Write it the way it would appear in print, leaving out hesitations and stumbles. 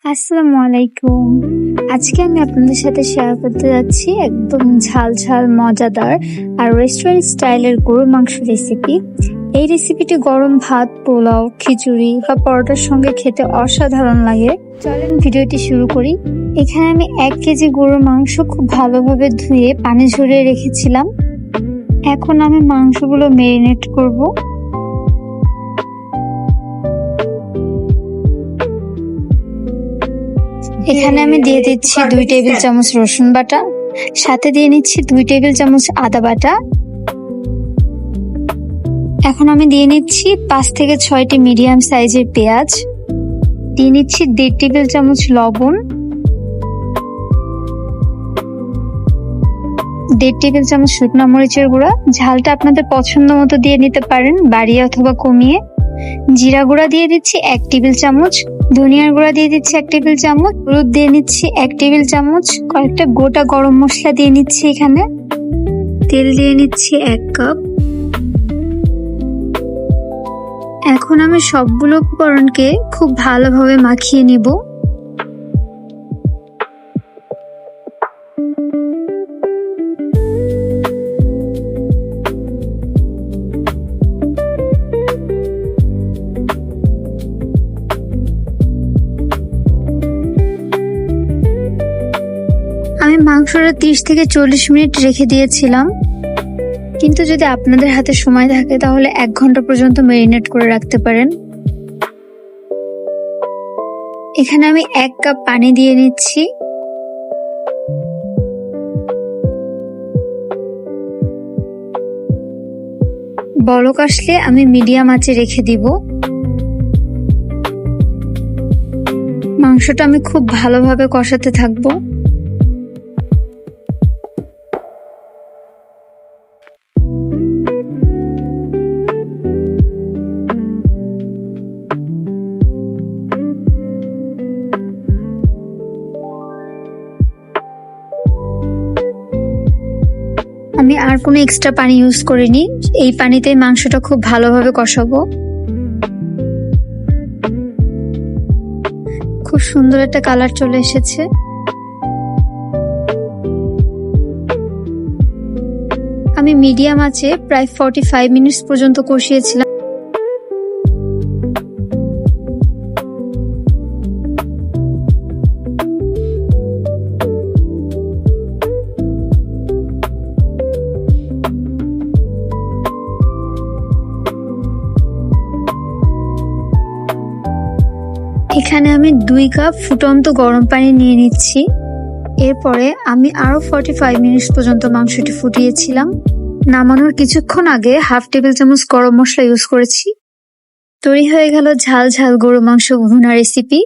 আসসালামু আলাইকুম। আজকে আমি আপনাদের সাথে শেয়ার করতে যাচ্ছি একদম ঝাল ঝাল মজাদার আর রেস্টুরেন্ট স্টাইলের গরুর মাংস রেসিপি। এই রেসিপিটি গরম ভাত, পোলাও, খিচুড়ি বা পরোটার সঙ্গে খেতে অসাধারণ লাগে। চলেন ভিডিওটি শুরু করি। এখানে আমি 1 কেজি গরুর মাংস খুব ভালোভাবে ধুয়ে পানি ঝরিয়ে রেখেছিলাম। এখন আমি মাংসগুলো ম্যারিনেট করব। এখানে আমি দিয়ে দিচ্ছি 2 টেবিল চামচ রসুন বাটা, সাথে দিয়ে নিচ্ছি 2 টেবিল চামচ আদা বাটা। এখন আমি দিয়ে নিচ্ছি 5 থেকে 6টি মিডিয়াম সাইজের পেঁয়াজ, দিয়ে নিচ্ছি 1.5 টেবিল চামচ লবণ, 1.5 টেবিল চামচ শুকনো মরিচের গুঁড়া, ঝালটা আপনাদের পছন্দ মতো দিয়ে নিতে পারেন, বাড়িয়ে অথবা কমিয়ে। জিরা গুঁড়া দিয়ে দিচ্ছি 1 টেবিল চামচ, ধনিয়ার গুঁড়া দিয়ে দিচ্ছি 1 টেবিল চামচ, হলুদ দিয়ে নিচ্ছি 1 টেবিল চামচ, কয়েকটা গোটা গরম মশলা দিয়ে নিচ্ছি এখানে, তেল দিয়ে নিচ্ছি 1 কাপ। এখন আমি সবগুলো উপকরণকে খুব ভালোভাবে মাখিয়ে নিব। আমি মাংসটা 30 থেকে 40 মিনিট রেখে দিয়েছিলাম, কিন্তু যদি আপনাদের হাতে সময় থাকে তাহলে 1 ঘন্টা পর্যন্ত ম্যারিনেট করে রাখতে পারেন। এখানে আমি 1 কাপ পানি দিয়ে নিচ্ছি। বলক আসলে আমি মিডিয়াম আঁচে রেখে দিব। মাংসটা আমি খুব ভালোভাবে কষাতে থাকবো। আমি আর কোনো এক্সট্রা পানি ইউজ করিনি, এই পানিতে মাংসটা খুব ভালোভাবে কষাবো। খুব সুন্দর একটা কালার চলে এসেছে। আমি মিডিয়াম আঁচে প্রায় 45 মিনিট পর্যন্ত কষিয়েছিলাম। এখানে আমি 2 কাপ ফুটন্ত গরম পানি নিয়ে নিচ্ছি। এরপরে আমি আরো 45 মিনিট পর্যন্ত মাংসটি ফুটিয়েছিলাম। নামানোর কিছুক্ষণ আগে 1/2 টেবিল চামচ গরম মশলা ইউজ করেছি। তৈরি হয়ে গেল ঝাল ঝাল গরু মাংস ভুনা রেসিপি।